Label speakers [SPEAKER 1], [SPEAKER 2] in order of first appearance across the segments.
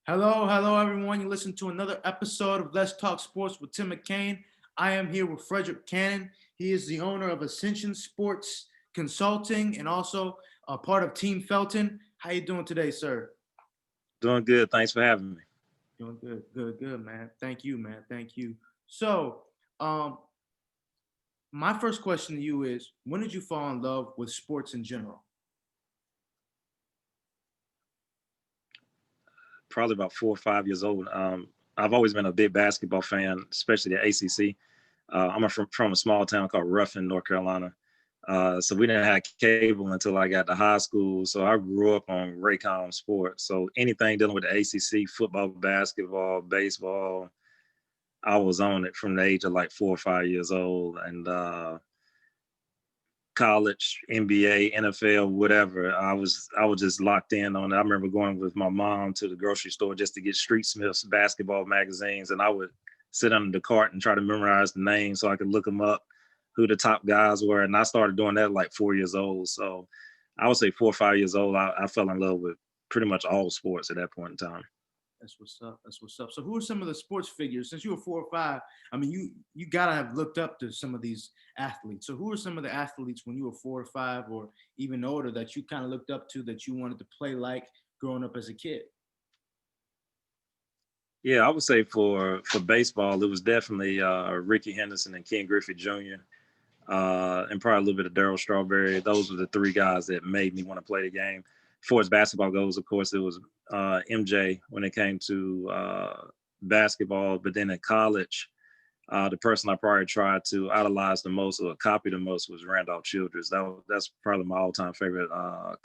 [SPEAKER 1] Hello, hello, everyone. You listen to another episode of Let's Talk Sports with Tim McCain. I am here with Fredrick Cannon. He is the owner of Ascension Sports Consulting and also a part of Team Felton. How you doing today, sir?
[SPEAKER 2] Doing good. Thanks for having me.
[SPEAKER 1] Doing good, good, man. Thank you, man. Thank you. So, um, my first question to you is, when did you fall in love with sports in general?
[SPEAKER 2] Probably about 4 or 5 years old. I've always been a big basketball fan, especially the ACC. I'm from a small town called Ruffin, North Carolina. So we didn't have cable until I got to high school. So I grew up on Raycom Sports. So anything dealing with the ACC, football, basketball, baseball, I was on it from the age of like 4 or 5 years old. And college, NBA, NFL, whatever. I was just locked in on it. I remember going with my mom to the grocery store just to get Street Smith's basketball magazines, and I would sit under the cart and try to memorize the names so I could look them up, who the top guys were. And I started doing that at like 4 years old. So I would say 4 or 5 years old, I fell in love with pretty much all sports at that point in time.
[SPEAKER 1] That's what's up. That's what's up. So, who are some of the sports figures? Since you were 4 or 5, I mean, you gotta have looked up to some of these athletes. So, who are some of the athletes when you were 4 or 5, or even older, that you kind of looked up to, that you wanted to play like growing up as a kid?
[SPEAKER 2] Yeah, I would say for baseball, it was definitely Ricky Henderson and Ken Griffey Jr. And probably a little bit of Darryl Strawberry. Those were the three guys that made me want to play the game. As far as basketball goes, of course, it was MJ when it came to basketball. But then in college, the person I probably tried to idolize the most or copy the most was Randolph Childress. That's probably my all-time favorite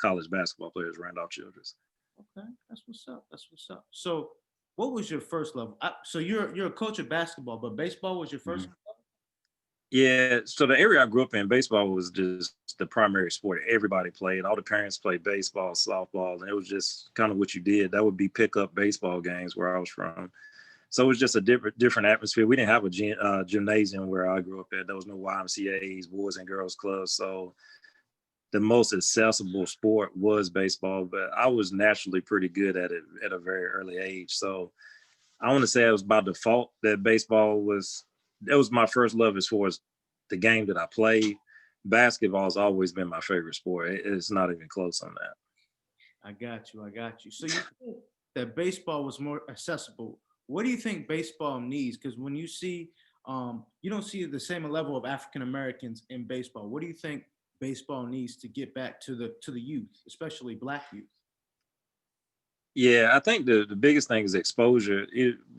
[SPEAKER 2] college basketball player is Randolph Childress.
[SPEAKER 1] Okay, that's what's up. That's what's up. So, what was your first love? So you're a coach of basketball, but baseball was your first.
[SPEAKER 2] Mhm. Yeah, so the area I grew up in, baseball was just the primary sport. Everybody played. All the parents played baseball, softball, and it was just kind of what you did. That would be pickup baseball games where I was from. So it was just a different atmosphere. We didn't have a gymnasium where I grew up at. There was no YMCA's, Boys and Girls Clubs. So the most accessible sport was baseball, but I was naturally pretty good at it at a very early age. So I want to say it was by default that baseball was my first love as far as the game that I played. Basketball has always been my favorite sport. It's not even close on that.
[SPEAKER 1] I got you. I got you. So you think that baseball was more accessible. What do you think baseball needs? Because when you see, you don't see the same level of African Americans in baseball. What do you think baseball needs to get back to the youth, especially Black youth?
[SPEAKER 2] Yeah, I think the biggest thing is exposure.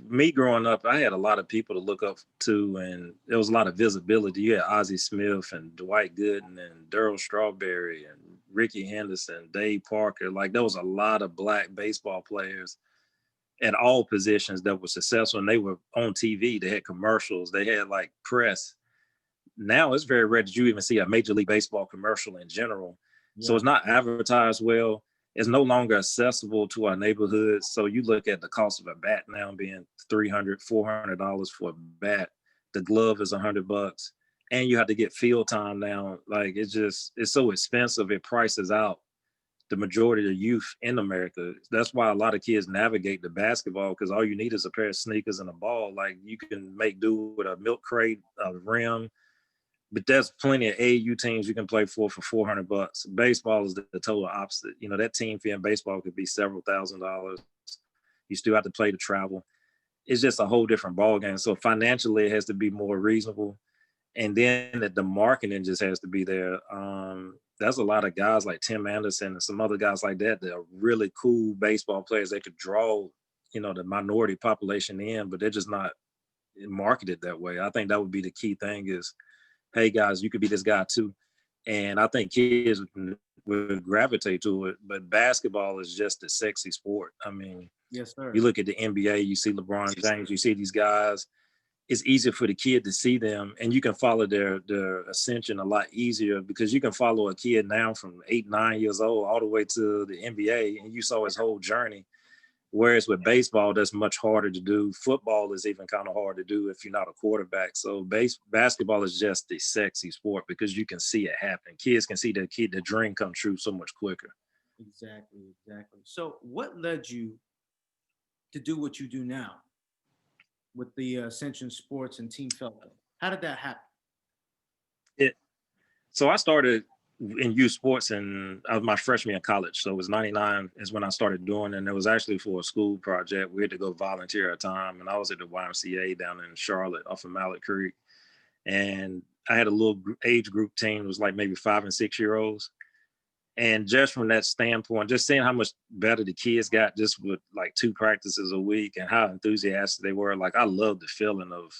[SPEAKER 2] Me growing up, I had a lot of people to look up to, and there was a lot of visibility. You had Ozzie Smith and Dwight Gooden and Darryl Strawberry and Ricky Henderson, Dave Parker. Like there was a lot of black baseball players at all positions that were successful, and they were on TV. They had commercials. They had like press. Now it's very rare that you even see a Major League Baseball commercial in general. So
[SPEAKER 1] Yeah,
[SPEAKER 2] it's not advertised well. It's no longer accessible to our neighborhoods. So you look at the cost of a bat now being $300, $400 for a bat. The glove is $100, and you have to get field time now. Like it's so expensive. It prices out the majority of the youth in America. That's why a lot of kids navigate to basketball because all you need is a pair of sneakers and a ball. Like you can make do with a milk crate, a rim, but there's plenty of AU teams you can play for $400. Baseball is the total opposite. You know, that team fee in baseball could be several $1,000s. You still have to play to travel. It's just a whole different ball game. So financially, it has to be more reasonable, and then the marketing just has to be there. There's a lot of guys like Tim Anderson and some other guys like that that are really cool baseball players. They could draw, the minority population in, but they're just not marketed that way. I think that would be the key thing is, hey guys, you could be this guy too. And I think kids would gravitate to it. But basketball is just a sexy sport. I mean,
[SPEAKER 1] yes,
[SPEAKER 2] you
[SPEAKER 1] sir.
[SPEAKER 2] look at the NBA, you see LeBron James, you see these guys. It's easier for the kid to see them, and you can follow their ascension a lot easier because you can follow a kid now from 8, 9 years old all the way to the NBA, and you saw his whole journey. Whereas with baseball, that's much harder to do. Football is even kind of hard to do if you're not a quarterback. So basketball is just the sexy sport because you can see it happen. Kids can see the dream come true so much quicker.
[SPEAKER 1] Exactly, exactly. So, what led you to do what you do now with the Ascension Sports and Team Felton? How did that happen?
[SPEAKER 2] So I started in youth sports and I was my freshman year in college. So it was 99 is when I started doing it. And it was actually for a school project. We had to go volunteer at a time. And I was at the YMCA down in Charlotte off of Mallet Creek. And I had a little age group team. It was like maybe 5 and 6 year olds. And just from that standpoint, just seeing how much better the kids got just with like 2 practices a week and how enthusiastic they were. Like I loved the feeling of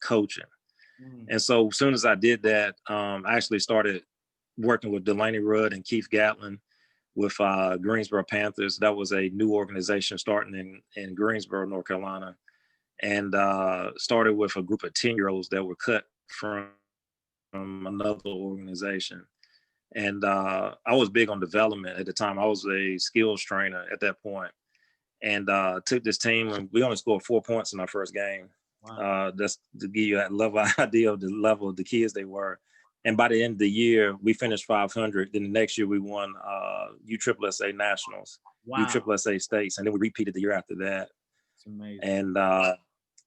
[SPEAKER 2] coaching. And so as soon as I did that, I actually started working with Delaney Rudd and Keith Gatlin with Greensboro Panthers. That was a new organization starting in Greensboro, North Carolina, and started with a group of 10-year-olds that were cut from another organization. And I was big on development at the time. I was a skills trainer at that point, and took this team, and we only scored 4 points in our first game. Wow. That's to give you that level idea of the level of the kids they were. And by the end of the year, we finished 500. Then the next year we won USSSA Nationals, wow. USSSA States, and then we repeated the year after that.
[SPEAKER 1] It's amazing.
[SPEAKER 2] And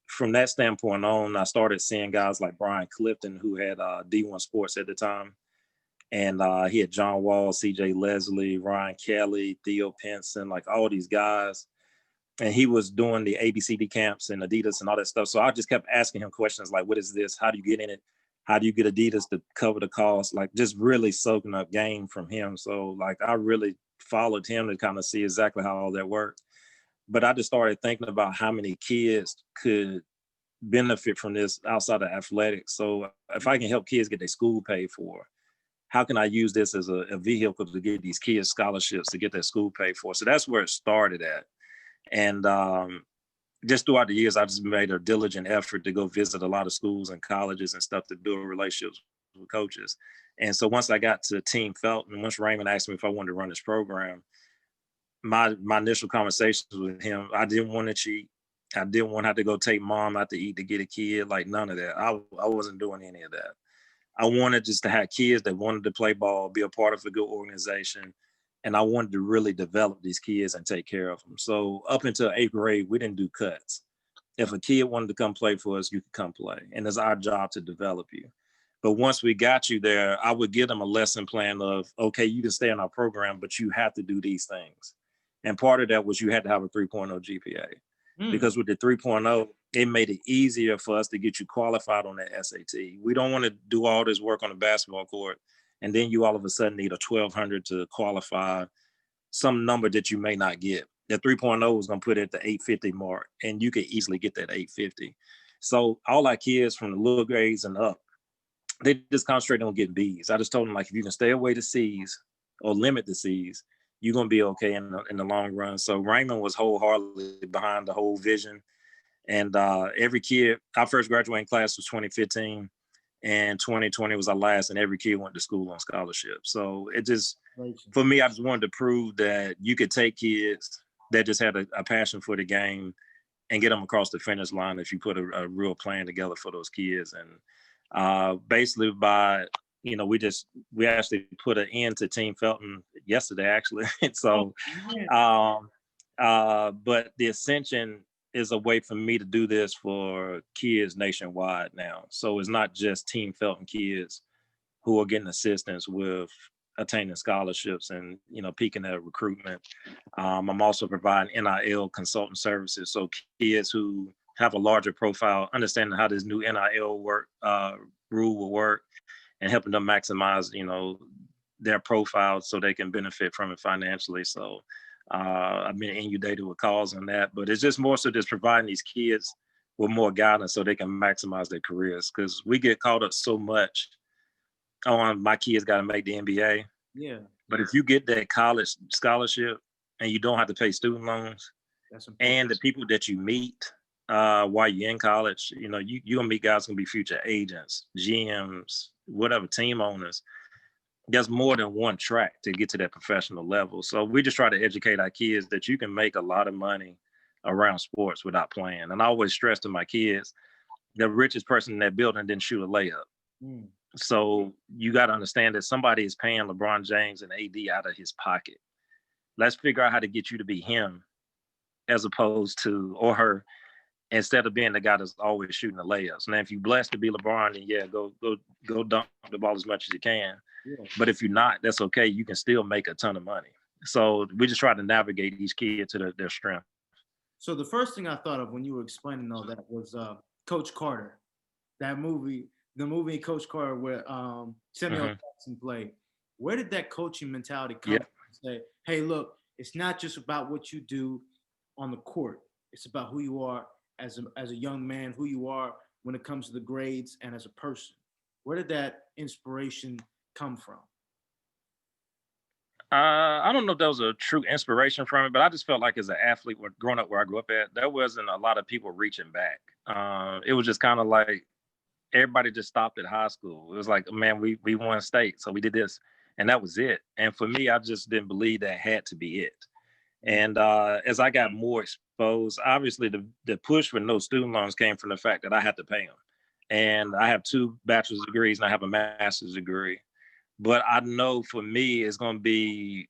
[SPEAKER 2] from that standpoint on, I started seeing guys like Brian Clifton, who had D1 Sports at the time. And he had John Wall, CJ Leslie, Ryan Kelly, Theo Pinson, like all these guys. And he was doing the ABCD camps and Adidas and all that stuff. So I just kept asking him questions like, what is this? How do you get in it? How do you get Adidas to cover the cost? Like just really soaking up game from him. So like I really followed him to kind of see exactly how all that worked. But I just started thinking about how many kids could benefit from this outside of athletics. So if I can help kids get their school paid for, how can I use this as a vehicle to get these kids scholarships to get their school paid for? So that's where it started at. And just throughout the years, I just made a diligent effort to go visit a lot of schools and colleges and stuff to build relationships with coaches. And so once I got to Team Felton, once Raymond asked me if I wanted to run this program, my initial conversations with him, I didn't want to cheat. I didn't want to have to go take mom out to eat to get a kid, like none of that. I wasn't doing any of that. I wanted just to have kids that wanted to play ball, be a part of a good organization. And I wanted to really develop these kids and take care of them. So up until 8th grade, we didn't do cuts. If a kid wanted to come play for us, you could come play. And it's our job to develop you. But once we got you there, I would give them a lesson plan of, okay, you can stay in our program, but you have to do these things. And part of that was you had to have a 3.0 GPA. Because with the 3.0, it made it easier for us to get you qualified on the SAT. We don't want to do all this work on the basketball court and then you all of a sudden need a 1200 to qualify some number that you may not get. The 3.0 was going to put it at the 850 mark, and you could easily get that 850. So all our kids from the little grades and up, they just concentrate on getting B's. I just told them, like, if you can stay away to C's or limit the C's, you're going to be okay in the long run. So Raymond was wholeheartedly behind the whole vision. And every kid, our first graduating class was 2015. And 2020 was our last, and every kid went to school on scholarship. So it just, for me, I just wanted to prove that you could take kids that just had a passion for the game and get them across the finish line if you put a real plan together for those kids. And basically by, we actually put an end to Team Felton yesterday, actually. So, but the Ascension is a way for me to do this for kids nationwide now. So it's not just Team Felton kids who are getting assistance with attaining scholarships and, peaking their recruitment. I'm also providing NIL consultant services. So kids who have a larger profile, understanding how this new NIL rule will work and helping them maximize, their profile so they can benefit from it financially. So I've been inundated with calls on that, but it's just more so just providing these kids with more guidance so they can maximize their careers. Because we get caught up so much on my kids got to make the NBA.
[SPEAKER 1] Yeah.
[SPEAKER 2] But if you get that college scholarship and you don't have to pay student loans, and the people that you meet while you're in college, you're gonna meet guys who can be future agents, GMs, whatever, team owners. There's more than one track to get to that professional level. So we just try to educate our kids that you can make a lot of money around sports without playing. And I always stress to my kids, the richest person in that building didn't shoot a layup. So you got to understand that somebody is paying LeBron James and AD out of his pocket. Let's figure out how to get you to be him as opposed to, or her, instead of being the guy that's always shooting the layups. Now, if you're blessed to be LeBron, then yeah, go dunk the ball as much as you can.
[SPEAKER 1] Yeah.
[SPEAKER 2] But if you're not, that's okay. You can still make a ton of money. So we just try to navigate each kid to their strength.
[SPEAKER 1] So the first thing I thought of when you were explaining all that was Coach Carter, that movie, the movie Coach Carter where Samuel
[SPEAKER 2] Mm-hmm.
[SPEAKER 1] Jackson played. Where did that coaching mentality come
[SPEAKER 2] Yeah.
[SPEAKER 1] from? Say, hey, look, it's not just about what you do on the court. It's about who you are as a young man, who you are when it comes to the grades and as a person. Where did that inspiration come from?
[SPEAKER 2] I don't know if that was a true inspiration from it, but I just felt like as an athlete, growing up where I grew up at, there wasn't a lot of people reaching back. It was just kind of like everybody just stopped at high school. It was like, man, we won state, so we did this, and that was it. And for me, I just didn't believe that had to be it. And as I got more exposed, obviously the push for no student loans came from the fact that I had to pay them. And I have 2 bachelor's degrees and I have a master's degree. But I know for me, it's going to be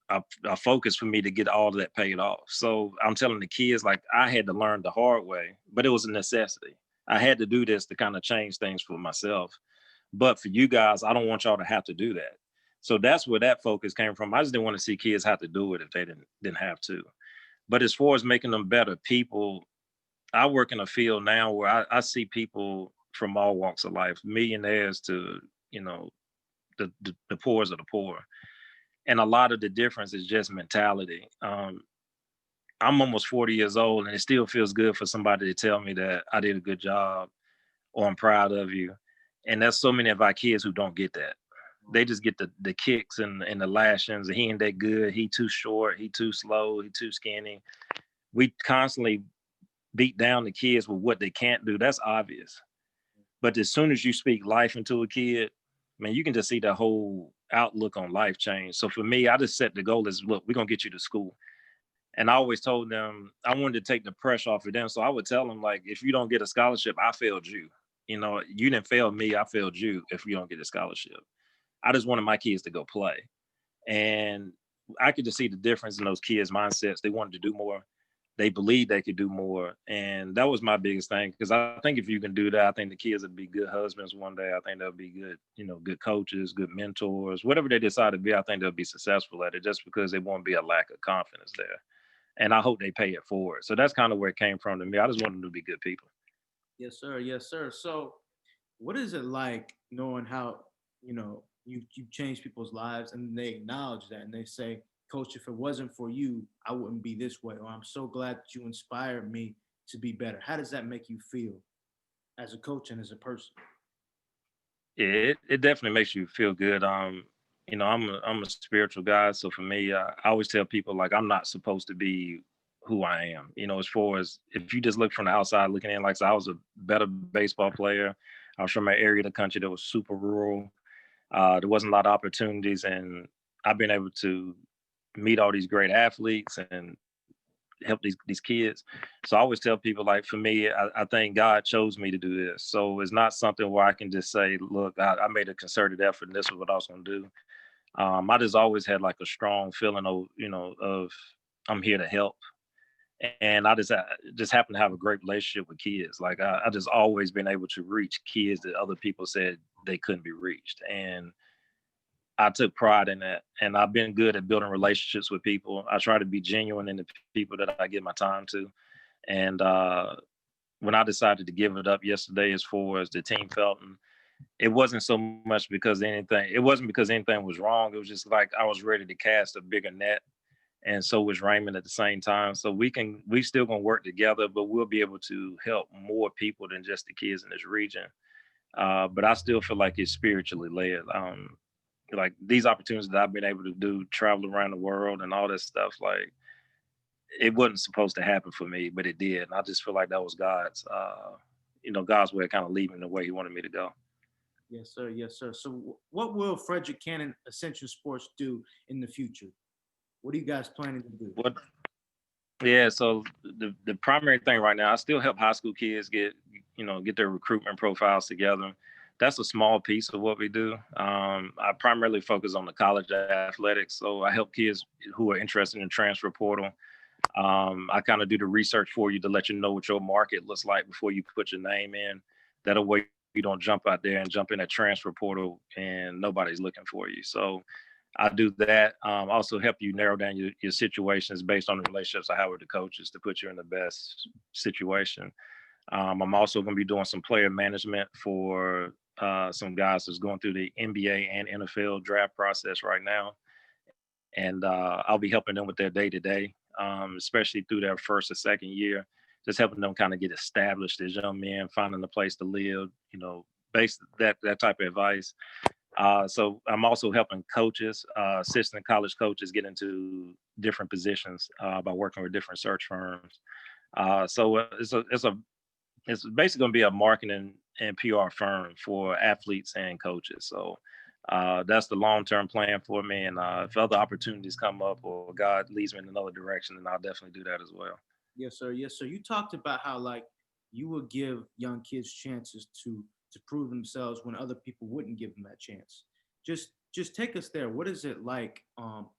[SPEAKER 2] a focus for me to get all of that paid off. So I'm telling the kids, like, I had to learn the hard way, but it was a necessity. I had to do this to kind of change things for myself. But for you guys, I don't want y'all to have to do that. So that's where that focus came from. I just didn't want to see kids have to do it if they didn't have to. But as far as making them better people, I work in a field now where I see people from all walks of life, millionaires to, you know, the poorest of the poor. And a lot of the difference is just mentality. I'm almost 40 years old, and it still feels good for somebody to tell me that I did a good job or I'm proud of you. And there's so many of our kids who don't get that. They just get the kicks and the lashings. And he ain't that good. He too short. He too slow. He too skinny. We constantly beat down the kids with what they can't do. That's obvious. But as soon as you speak life into a kid, man, you can just see the whole outlook on life change. So for me, I just set the goal as, look, we're gonna get you to school. And I always told them I wanted to take the pressure off of them. So I would tell them, like, if you don't get a scholarship, I failed you. You know, you didn't fail me, I failed you if you don't get a scholarship. I just wanted my kids to go play. And I could just see the difference in those kids' mindsets. They wanted to do more. They believed they could do more. And that was my biggest thing. Because I think if you can do that, I think the kids would be good husbands one day. I think they'll be good, good coaches, good mentors, whatever they decide to be. I think they'll be successful at it just because there won't be a lack of confidence there. And I hope they pay it forward. So that's kind of where it came from to me. I just want them to be good people.
[SPEAKER 1] Yes, sir. Yes, sir. So, what is it like knowing how you change people's lives and they acknowledge that and they say, "Coach, if it wasn't for you, I wouldn't be this way," or "I'm so glad that you inspired me to be better." How does that make you feel as a coach and as a person?
[SPEAKER 2] It definitely makes you feel good. I'm a spiritual guy, so for me, I always tell people, like, I'm not supposed to be who I am. As far as if you just look from the outside looking in, like, so I was a better baseball player. I was from an area of the country that was super rural. There wasn't a lot of opportunities, and I've been able to meet all these great athletes and help these kids. So I always tell people, like, for me, I think God chose me to do this. So it's not something where I can just say, look, I made a concerted effort and this is what I was going to do. I just always had like a strong feeling of, of I'm here to help. And I just happen to have a great relationship with kids. Like, I just always been able to reach kids that other people said they couldn't be reached. And I took pride in that, and I've been good at building relationships with people. I try to be genuine in the people that I give my time to. And when I decided to give it up yesterday, as far as the team Felton, it wasn't so much because anything. It wasn't because anything was wrong. It was just like I was ready to cast a bigger net, and so was Raymond at the same time. So we still gonna work together, but we'll be able to help more people than just the kids in this region. But I still feel like it's spiritually led. Like these opportunities that I've been able to do, travel around the world and all this stuff, like it wasn't supposed to happen for me, but it did. And I just feel like that was God's way of kind of leading the way he wanted me to go.
[SPEAKER 1] Yes, sir. Yes, sir. So, what will Frederick Cannon Essential Sports do in the future? What are you guys planning to do?
[SPEAKER 2] What? Yeah. So the primary thing right now, I still help high school kids get their recruitment profiles together. That's a small piece of what we do. I primarily focus on the college athletics. So I help kids who are interested in the transfer portal. I kind of do the research for you to let you know what your market looks like before you put your name in. That way you don't jump out there and jump in a transfer portal and nobody's looking for you. So I do that. Also help you narrow down your situations based on the relationships I have with the coaches to put you in the best situation. I'm also going to be doing some player management for some guys that's going through the NBA and NFL draft process right now. And I'll be helping them with their day to day, especially through their first or second year, just helping them kind of get established as young men, finding a place to live, based that type of advice. So I'm also helping coaches, assistant college coaches get into different positions by working with different search firms. So it's basically going to be a marketing and PR firm for athletes and coaches. So that's the long-term plan for me. And if other opportunities come up or God leads me in another direction, then I'll definitely do that as well.
[SPEAKER 1] Yes, sir. Yes, sir. You talked about how like you would give young kids chances to prove themselves when other people wouldn't give them that chance. Just take us there. What is it like?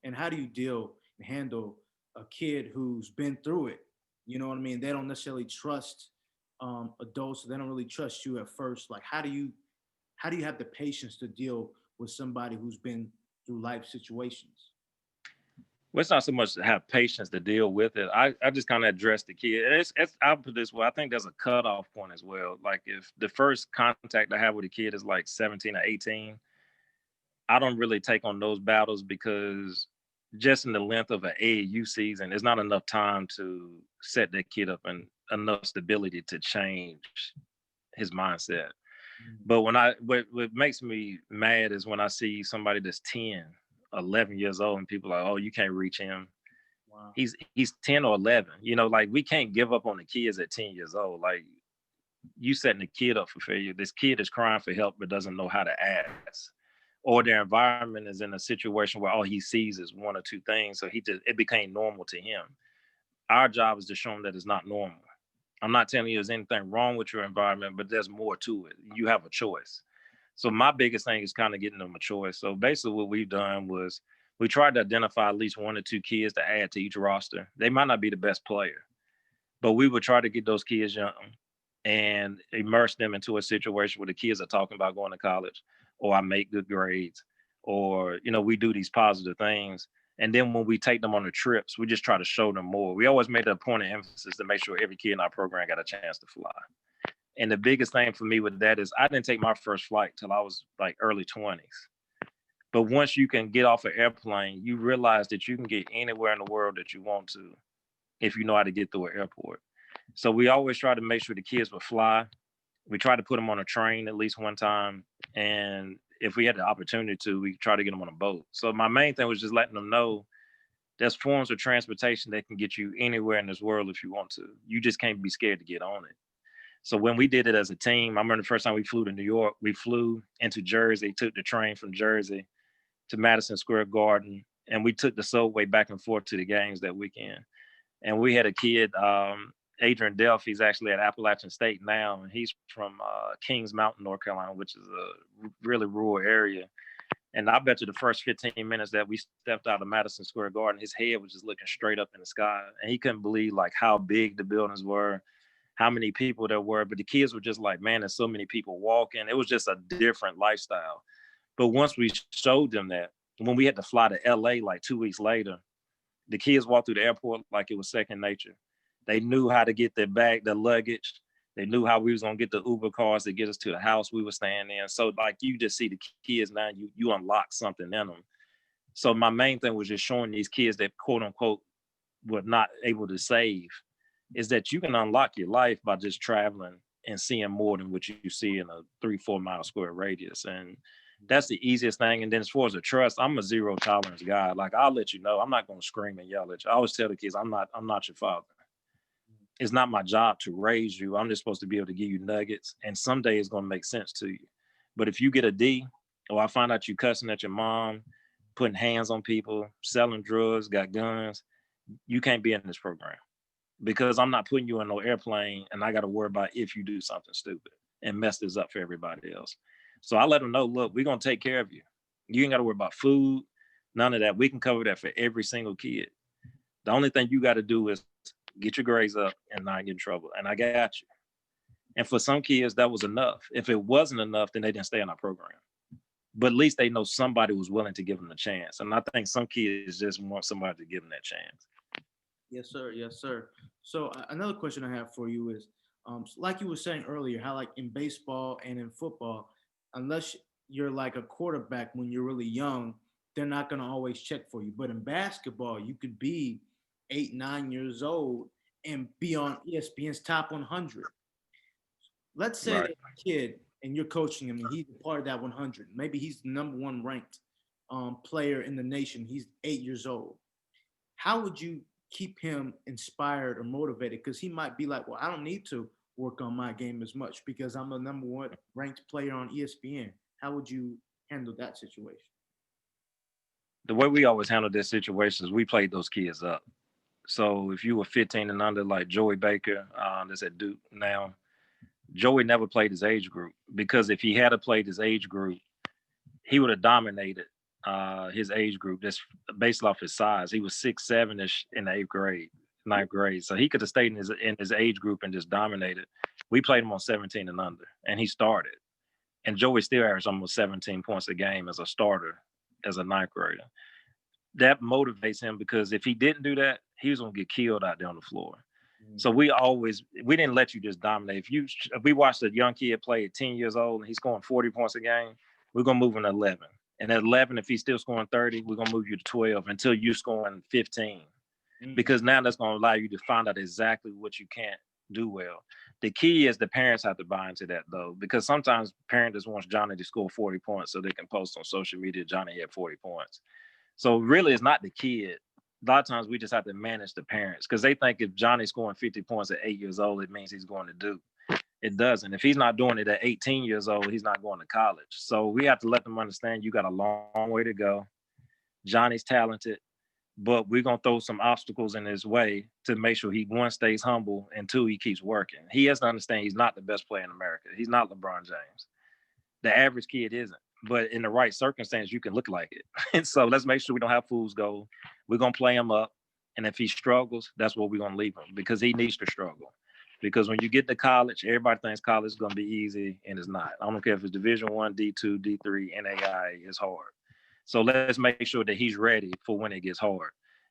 [SPEAKER 1] And how do you deal and handle a kid who's been through it? You know what I mean? They don't necessarily trust adults. So they don't really trust you at first. Like how do you have the patience to deal with somebody who's been through life situations?
[SPEAKER 2] Well, it's not so much to have patience to deal with it. I just kind of address the kid. And I'll put it this way. I think there's a cutoff point as well. Like if the first contact I have with a kid is like 17 or 18, I don't really take on those battles because just in the length of an AAU season, there's not enough time to set that kid up and enough stability to change his mindset. But what makes me mad is when I see somebody that's 10, 11 years old and people are like, oh, you can't reach him.
[SPEAKER 1] Wow.
[SPEAKER 2] He's 10 or 11. Like we can't give up on the kids at 10 years old. Like you setting the kid up for failure. This kid is crying for help but doesn't know how to ask. Or their environment is in a situation where all he sees is one or two things. So it became normal to him. Our job is to show him that it's not normal. I'm not telling you there's anything wrong with your environment, but there's more to it. You have a choice. So my biggest thing is kind of getting them a choice. So basically what we've done was we tried to identify at least one or two kids to add to each roster. They might not be the best player, but we would try to get those kids young and immerse them into a situation where the kids are talking about going to college, or I make good grades, or, we do these positive things. And then when we take them on the trips, we just try to show them more. We always made a point of emphasis to make sure every kid in our program got a chance to fly. And the biggest thing for me with that is I didn't take my first flight till I was like early 20s. But once you can get off an airplane, you realize that you can get anywhere in the world that you want to if you know how to get through an airport. So we always try to make sure the kids would fly. We try to put them on a train at least one time. And if we had the opportunity to, we try to get them on a boat. So my main thing was just letting them know there's forms of transportation that can get you anywhere in this world if you want to. You just can't be scared to get on it. So when we did it as a team, I remember the first time we flew to New York, we flew into Jersey, took the train from Jersey to Madison Square Garden, and we took the subway back and forth to the games that weekend. And we had a kid, Adrian Delph, he's actually at Appalachian State now, and he's from Kings Mountain, North Carolina, which is a really rural area. And I bet you the first 15 minutes that we stepped out of Madison Square Garden, his head was just looking straight up in the sky. And he couldn't believe like how big the buildings were, how many people there were. But the kids were just like, man, there's so many people walking. It was just a different lifestyle. But once we showed them that, when we had to fly to LA like 2 weeks later, the kids walked through the airport like it was second nature. They knew how to get their bag, their luggage. They knew how we was gonna get the Uber cars to get us to the house we were staying in. So like you just see the kids now, you unlock something in them. So my main thing was just showing these kids that quote unquote were not able to save is that you can unlock your life by just traveling and seeing more than what you see in a 3-4 mile square radius. And that's the easiest thing. And then as far as the trust, I'm a zero tolerance guy. Like I'll let you know, I'm not gonna scream and yell at you. I always tell the kids, I'm not your father. It's not my job to raise you. I'm just supposed to be able to give you nuggets. And someday it's going to make sense to you. But if you get a D, or I find out you cussing at your mom, putting hands on people, selling drugs, got guns, you can't be in this program because I'm not putting you in no airplane and I got to worry about if you do something stupid and mess this up for everybody else. So I let them know, look, we're going to take care of you. You ain't got to worry about food, none of that. We can cover that for every single kid. The only thing you got to do is get your grades up and not get in trouble. And I got you. And for some kids, that was enough. If it wasn't enough, then they didn't stay in our program. But at least they know somebody was willing to give them a chance. And I think some kids just want somebody to give them that chance.
[SPEAKER 1] Yes, sir. Yes, sir. So another question I have for you is, like you were saying earlier, how like in baseball and in football, unless you're like a quarterback when you're really young, they're not gonna always check for you. But in basketball, you could be 8, 9 years old and be on ESPN's top 100. Let's say
[SPEAKER 2] Right.
[SPEAKER 1] there's a kid and you're coaching him and he's a part of that 100. Maybe he's the number one ranked player in the nation. He's 8 years old. How would you keep him inspired or motivated? Because he might be like, well, I don't need to work on my game as much because I'm the number one ranked player on ESPN. How would you handle that situation?
[SPEAKER 2] The way we always handle this situation is we played those kids up. So if you were 15 and under, like Joey Baker, that's at Duke now, Joey never played his age group because if he had played his age group, he would have dominated his age group just based off his size. He was 6'7" in the eighth grade, ninth grade. So he could have stayed in his age group and just dominated. We played him on 17 and under, and he started. And Joey still averaged almost 17 points a game as a starter, as a ninth grader. That motivates him because if he didn't do that, he was gonna get killed out there on the floor. So we didn't let you just dominate. If we watched a young kid play at 10 years old and he's scoring 40 points a game, we're gonna move him to 11. And at 11, if he's still scoring 30, we're gonna move you to 12 until you're scoring 15. Because now that's gonna allow you to find out exactly what you can't do well. The key is the parents have to buy into that though, because sometimes parents just want Johnny to score 40 points so they can post on social media Johnny had 40 points. So really, it's not the kid. A lot of times we just have to manage the parents because they think if Johnny's scoring 50 points at 8 years old, it means he's going to Duke. It doesn't. If he's not doing it at 18 years old, he's not going to college. So we have to let them understand you got a long way to go. Johnny's talented, but we're going to throw some obstacles in his way to make sure he, one, stays humble, and two, he keeps working. He has to understand he's not the best player in America. He's not LeBron James. The average kid isn't. But in the right circumstance, you can look like it. And so let's make sure we don't have fool's gold. We're going to play him up. And if he struggles, that's what we're going to leave him because he needs to struggle. Because when you get to college, everybody thinks college is going to be easy, and it's not. I don't care if it's Division I, D2, D3, NAI, it's hard. So let's make sure that he's ready for when it gets hard.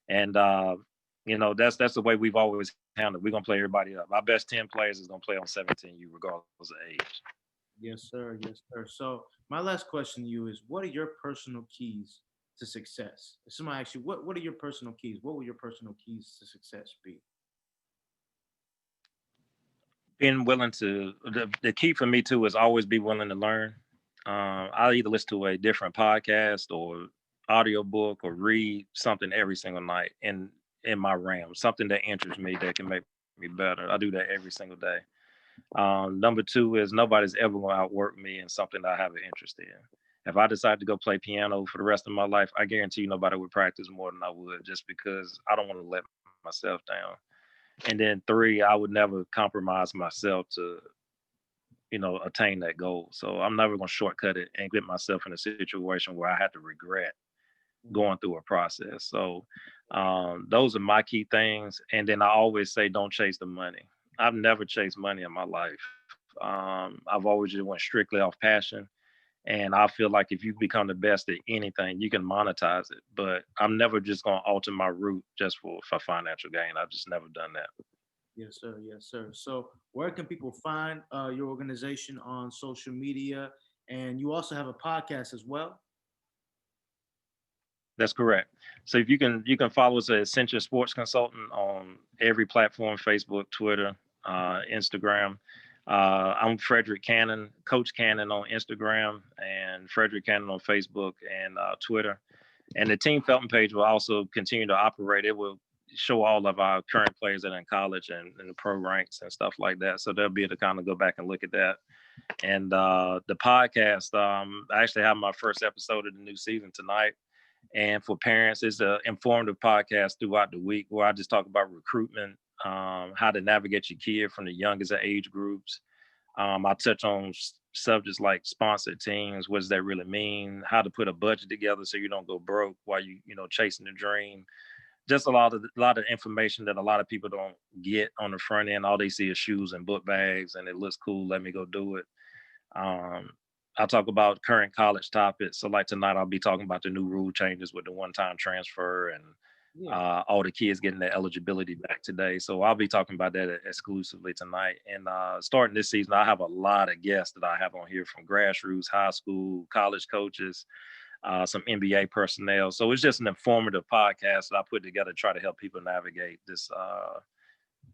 [SPEAKER 2] And, that's the way we've always handled it. We're going to play everybody up. Our best 10 players is going to play on 17U regardless of age.
[SPEAKER 1] Yes, sir. Yes, sir. So my last question to you is, what are your personal keys to success? If somebody asks you, what are your personal keys? What will your personal keys to success be?
[SPEAKER 2] Being willing to, the key for me too is always be willing to learn. I'll either listen to a different podcast or audio book or read something every single night in my realm, something that interests me that can make me better. I do that every single day. Number two is nobody's ever going to outwork me in something that I have an interest in. If I decide to go play piano for the rest of my life, I guarantee you nobody would practice more than I would just because I don't want to let myself down. And then three, I would never compromise myself to, attain that goal. So I'm never going to shortcut it and get myself in a situation where I have to regret going through a process. So those are my key things. And then I always say, don't chase the money. I've never chased money in my life. I've always just went strictly off passion. And I feel like if you become the best at anything, you can monetize it. But I'm never just going to alter my route just for financial gain. I've just never done that.
[SPEAKER 1] Yes, sir. Yes, sir. So where can people find your organization on social media? And you also have a podcast as well.
[SPEAKER 2] That's correct. So if you can follow us at Essential Sports Consultant on every platform: Facebook, Twitter, Instagram. I'm Fredrick Cannon, Coach Cannon on Instagram, and Fredrick Cannon on Facebook and Twitter. And the Team Felton page will also continue to operate. It will show all of our current players that are in college and the pro ranks and stuff like that. So they'll be able to kind of go back and look at that. And the podcast, I actually have my first episode of the new season tonight. And for parents, it's an informative podcast throughout the week where I just talk about recruitment, how to navigate your kid from the youngest age groups. I touch on subjects like sponsored teams. What does that really mean? How to put a budget together so you don't go broke while chasing the dream. just a lot of information that a lot of people don't get on the front end. All they see is shoes and book bags, and it looks cool. Let me go do it. Um, I'll talk about current college topics. So like tonight, I'll be talking about the new rule changes with the one-time transfer and
[SPEAKER 1] Yeah.
[SPEAKER 2] all the kids getting their eligibility back today. So I'll be talking about that exclusively tonight. And starting this season, I have a lot of guests that I have on here from grassroots, high school, college coaches, some NBA personnel. So it's just an informative podcast that I put together to try to help people navigate this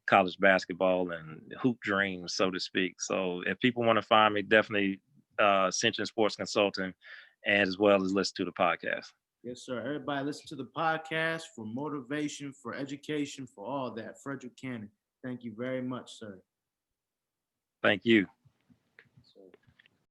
[SPEAKER 2] college basketball and hoop dreams, so to speak. So if people want to find me, definitely Ascension Sports Consulting, and as well as listen to the podcast.
[SPEAKER 1] Yes, sir. Everybody listen to the podcast for motivation, for education, for all that. Fredrick Cannon. Thank you very much, sir.
[SPEAKER 2] Thank you.